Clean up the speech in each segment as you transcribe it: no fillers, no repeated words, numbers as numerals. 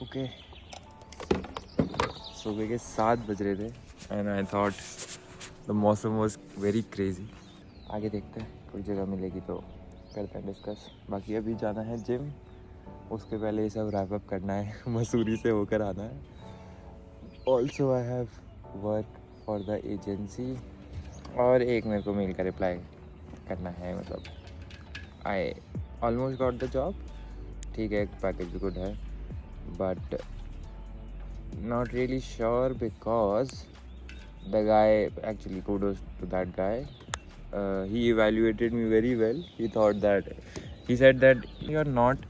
Okay, सुबह के 7 बज रहे थे एंड आई थॉट द मौसम वॉज वेरी क्रेजी। आगे देखते हैं, कोई जगह मिलेगी तो करते हैं डिस्कस। बाकी अभी जाना है जिम, उसके पहले ये सब रैप अप करना है, मसूरी से होकर आना है। Also I have work for the agency और एक मेरे को मेल का रिप्लाई करना है। मतलब I almost got the job, ठीक है, पैकेज भी गुड है, but not really sure because the guy, actually kudos to that guy, he evaluated me very well. He said that you're not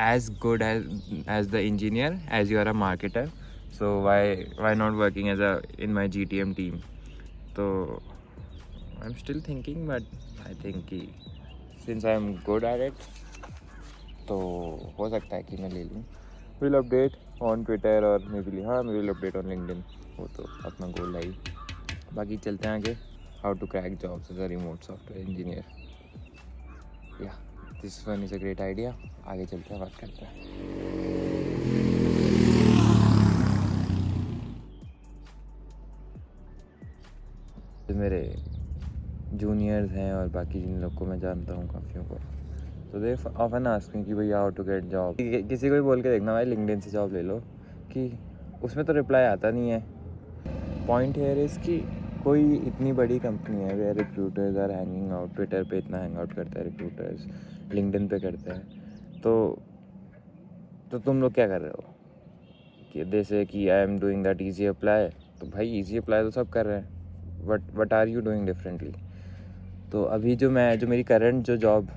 as good as the engineer as you are a marketer, so why not working as a in my GTM team. So I'm still thinking, but I think since I'm good at it तो हो सकता है कि मैं ले लूँ। Will update on Twitter और मे will update on LinkedIn, वो तो अपना गोल है ही। बाकी चलते हैं आगे, how to crack jobs as a remote software engineer. या this one is a great idea. आगे चलते हैं, बात करते हैं। मेरे जूनियर्स हैं और बाकी जिन लोग को मैं जानता हूँ काफ़ियों को, तो दे ऑफन आस्क मी कि भैया हाउ टू गेट जॉब। किसी को भी बोल के देखना भाई लिंक्डइन से जॉब ले लो, कि उसमें तो रिप्लाई आता नहीं है। पॉइंट हेयर इज़ कि कोई इतनी बड़ी कंपनी है where recruiters are hanging out, Twitter पे इतना हैंग आउट करता है रिक्रूटर्स, लिंक्डइन पे करते हैं, तो तुम लोग क्या कर रहे हो कि जैसे कि I am doing that easy apply. तो भाई ईजी अप्लाई तो सब कर रहे हैं, what are you doing differently. तो अभी जो मेरी करंट जो जॉब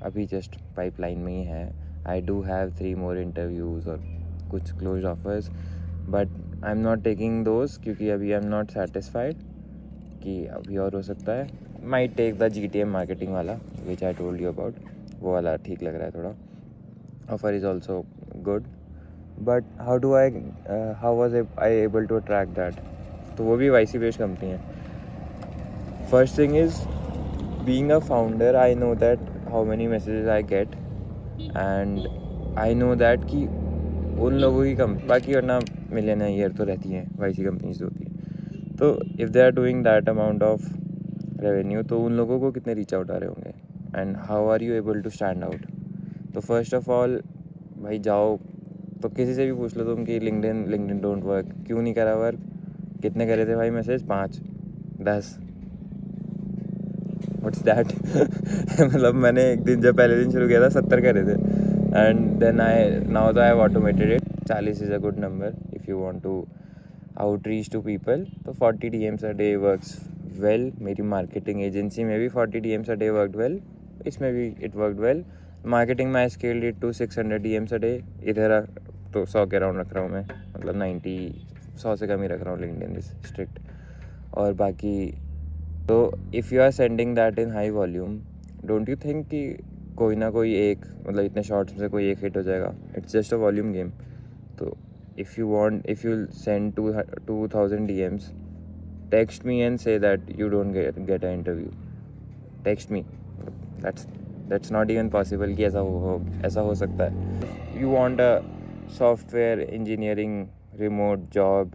अभी जस्ट पाइपलाइन में ही है, I do have 3 more interviews और कुछ close offers, but I am not taking those क्योंकि अभी आई एम नॉट सेटिस्फाइड कि अभी और हो सकता है। Might take the GTM marketing वाला which I told you about, वो वाला ठीक लग रहा है थोड़ा। Offer is also good, but how was I able to attract that. तो वो भी वाईसी बेस्ड कंपनी है। First thing is being a founder, I know that how many messages I get and I know that कि उन लोगों की बाकी वरना मिलियन ईयर तो रहती हैं वाईसी कंपनीज तो होती हैं। तो if they are doing that amount of revenue, तो उन लोगों को कितने रीच आउट आ रहे होंगे and how are you able to stand out. तो फर्स्ट ऑफ ऑल भाई जाओ, तो किसी से भी पूछ लो तुम कि लिंक्डइन डोंट वर्क, क्यों नहीं करा वर्क, कितने करे थे भाई मैसेज, 5 10 व्हाट्स दैट। मतलब मैंने एक दिन जब पहले दिन शुरू किया था 70 करे थे and then now I have automated it. 40 is a good number if you want to outreach to people. तो 40 DMs a day works well. मेरी मार्केटिंग एजेंसी में भी 40 DMs a day worked well, इसमें भी it worked well. Marketing में I scaled it to 600 DMs a day. इधर तो 100 के अराउंड रख रहा हूँ मैं, मतलब 100 से कम ही रख रहा हूँ, लिंक्डइन इज स्ट्रिक्ट। और बाकी तो if you are sending that in high volume, don't you think कि कोई ना कोई एक, मतलब इतने शॉर्ट्स में से कोई एक हिट हो जाएगा। It's just a volume game. तो if you send 2000 DMs, text me and say that you don't get a interview, text me. That's not even possible कि ऐसा हो सकता है। You want a software engineering remote job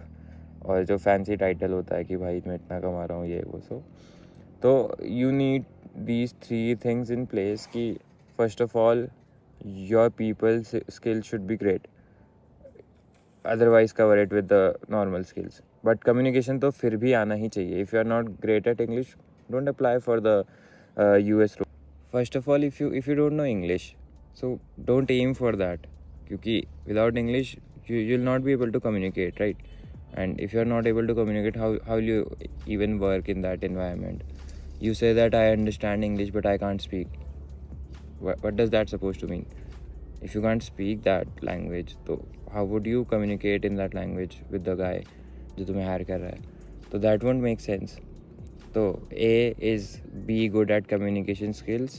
और जो fancy title होता है कि भाई मैं इतना कमा रहा हूँ ये वो सो, तो you need these 3 things in place कि first of all your people skill should be great, otherwise cover it with the normal skills. But communication तो फिर भी आना ही चाहिए। If you are not great at English, don't apply for the US role. First of all if you don't know English, so don't aim for that, क्योंकि without English you will not be able to communicate, right? And if you are not able to communicate, how will you even work in that environment? You say that I understand English but I can't speak. What does that supposed to mean? If you can't speak that language, so how would you communicate in that language with the guy जो तुम्हें higher कर रहा है? तो that won't make sense. तो A is be good at communication skills.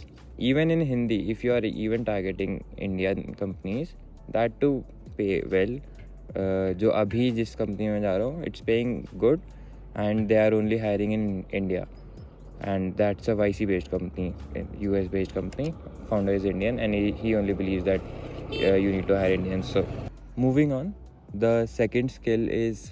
Even in Hindi, if you are even targeting Indian companies, that too pay well. जो अभी जिस कंपनी में जा रहा हूँ, it's paying good and they are only hiring in India and that's a YC based company, US based company, founder is Indian and he only believes that you need to hire Indians. So Moving on, the second skill is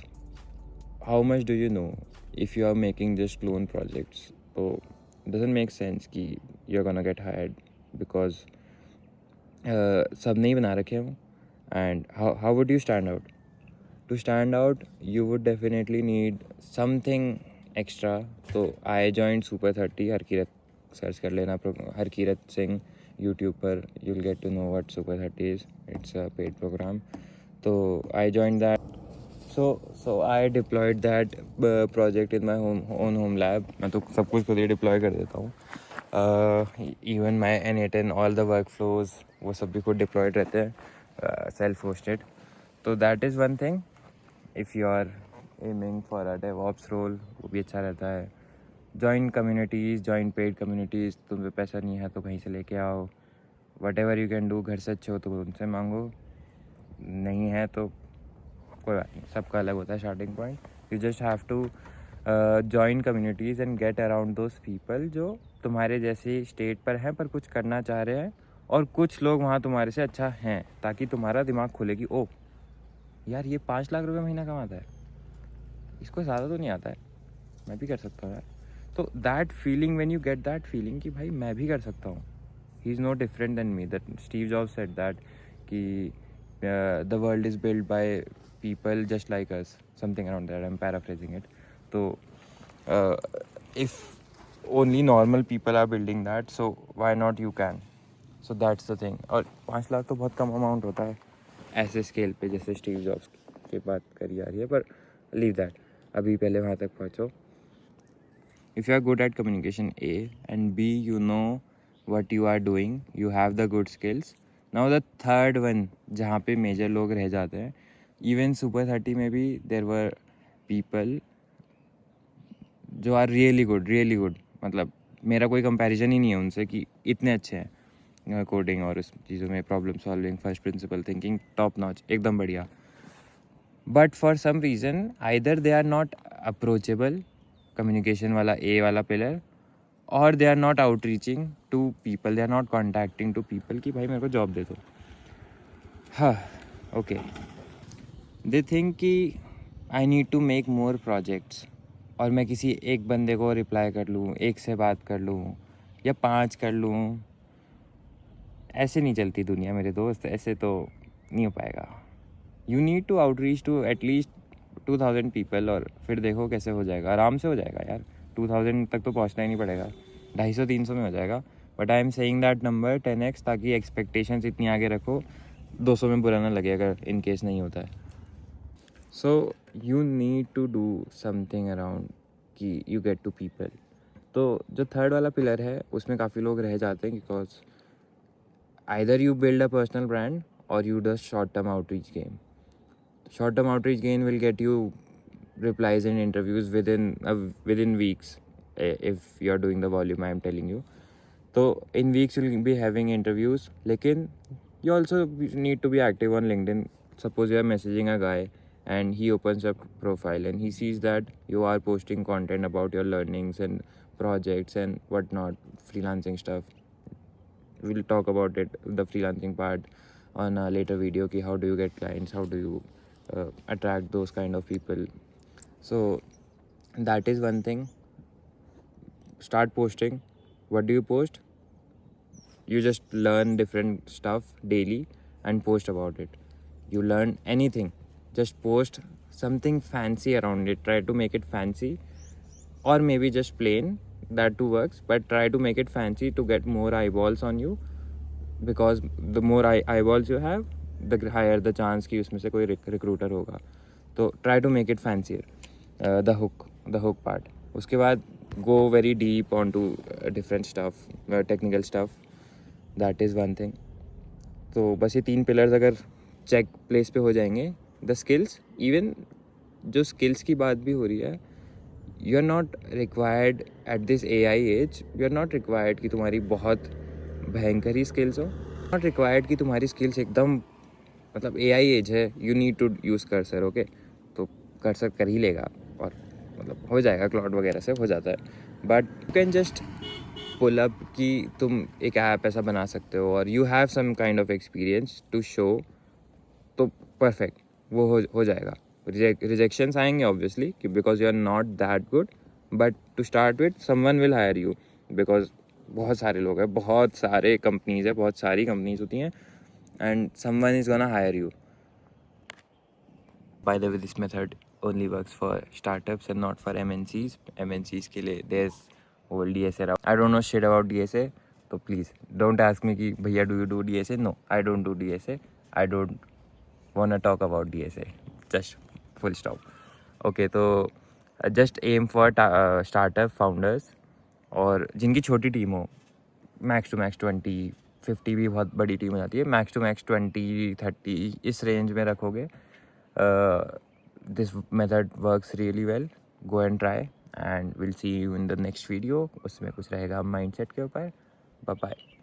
how much do you know if you are making just clone projects. So it doesn't make sense कि you're gonna get hired because सब नहीं बना रखे हो. And how would you stand out? To stand out, you would definitely need something extra. So I joined Super 30. Harkirat search कर लेना, Harkirat Singh YouTube पर. You'll get to know what Super 30 is. It's a paid program. So I joined that. So I deployed that project in my own home lab. मैं तो सब कुछ खुद ही deploy कर देता हूँ. Even my N8 all the workflows वो सब भी खुद डिप्लॉयड रहते हैं, self hosted. So that is one thing. If you are aiming for a DevOps role, वो भी अच्छा रहता है. Join communities, join paid communities. तुम पे पैसा नहीं है तो कहीं से लेके आओ. Whatever you can do, घर से अच्छे हो तो उनसे मांगो, नहीं है तो कोई बात नहीं, सबका अलग होता है starting point. You just have to join communities and get around those people जो तुम्हारे जैसे स्टेट पर हैं पर कुछ करना चाह रहे हैं, और कुछ लोग वहाँ तुम्हारे से अच्छा हैं, ताकि तुम्हारा दिमाग खुले कि ओ यार ये 5 लाख रुपए महीना कमाता है, इसको ज़्यादा तो नहीं आता है, मैं भी कर सकता हूँ यार. तो that feeling, when you get that feeling कि भाई मैं भी कर सकता हूँ, he is not different than me. That Steve jobs said that कि the world is built by people just like us, something around that. I'm paraphrasing it. So if only normal people are building that, so why not you can? So that's the thing. और 5 लाख तो बहुत कम amount होता है ऐसे scale पे जैसे Steve jobs की बात करी जा रही है, पर लीव दैट. अभी पहले वहाँ तक पहुँचो. If you are good at communication A and B, you know what you are doing, you have the good skills. Now the third one जहाँ पे मेजर लोग रह जाते हैं, इवन सुपर 30 में भी देर वर पीपल जो आर रियली गुड. मतलब मेरा कोई कंपैरिजन ही नहीं है उनसे कि इतने अच्छे हैं कोडिंग और इस चीज़ों में, problem solving, first principle thinking, top notch, एकदम बढ़िया. But for some reason either they are not approachable, communication वाला ए वाला पिलर, और they are not outreaching to people, they are not contacting to people कि भाई मेरे को जॉब दे दो. हाँ ओके, दे थिंक कि I need to make more projects, और मैं किसी एक बंदे को रिप्लाई कर लूँ, एक से बात कर लूँ या 5 कर लूँ. ऐसे नहीं चलती दुनिया मेरे दोस्त, ऐसे तो नहीं हो पाएगा. You need to outreach to at least 2000 people, और फिर देखो कैसे हो जाएगा. आराम से हो जाएगा यार, 2000 तक तो पहुंचना ही नहीं पड़ेगा, 250-300 में हो जाएगा. But I am saying that number 10x, ताकि एक्सपेक्टेशंस इतनी आगे रखो, 200 में बुरा ना लगे अगर इन केस नहीं होता है. So you need to do something around कि यू गेट टू पीपल. तो जो थर्ड वाला पिलर है उसमें काफ़ी लोग रह जाते हैं, because either you build a personal brand और you do short-term outreach game. Short-term outreach game will get you replies and interviews within weeks, if you are doing the volume I am telling you. So in weeks you'll be having interviews. Lekin you also need to be active on LinkedIn. Suppose you are messaging a guy and he opens up profile and he sees that you are posting content about your learnings and projects and whatnot, freelancing stuff. We'll talk about it, the freelancing part, on a later video ki how do you get clients, how do you attract those kind of people. So that is one thing. Start posting. What do you post? You just learn different stuff daily and post about it. You learn anything, just post something fancy around it. Try to make it fancy, or maybe just plain, that too works, but try to make it fancy to get more eyeballs on you, because the more eyeballs you have, the higher the chance कि उसमें से कोई recruiter होगा. तो try to make it fancier, the hook part. उसके बाद go very deep onto different stuff, technical stuff. That is one thing. तो बस ये 3 pillars अगर check place पे हो जाएंगे, the skills, even जो skills की बात भी हो रही है, you are not required at this AI age, you are not required कि तुम्हारी बहुत भयंकर ही स्किल्स हो, नॉट रिक्वायर्ड कि तुम्हारी स्किल्स एकदम, मतलब AI एज है, you need to use Cursor. Okay, तो कर्सर कर ही लेगा और मतलब हो जाएगा, क्लाउड वगैरह से हो जाता है. But you can just pull up कि तुम एक ऐप ऐसा बना सकते हो, और you have some kind of experience to show तो परफेक्ट वो हो जाएगा. रिजेक्शंस आएंगे ऑब्वियसली कि because you are not that good, but to start with someone will hire you, because बहुत सारे लोग हैं, बहुत सारे कंपनीज है, बहुत सारी कंपनीज होती हैं, and someone is gonna hire you. By the way this method only works for startups and not for MNCs. MNCs के लिए there's whole DSA. I don't know shit about DSA, so please don't ask me कि भैया do you do DSA? No, I don't do DSA. I don't wanna talk about DSA. Just full stop. Okay, तो just aim for startup founders और जिनकी छोटी team हो, max to max 20-50 भी बहुत बड़ी टीम हो जाती है, मैक्स टू मैक्स 20-30 इस रेंज में रखोगे. This method works really well. Go and try and we'll see you in the next video. उसमें कुछ रहेगा mindset के ऊपर. Bye bye.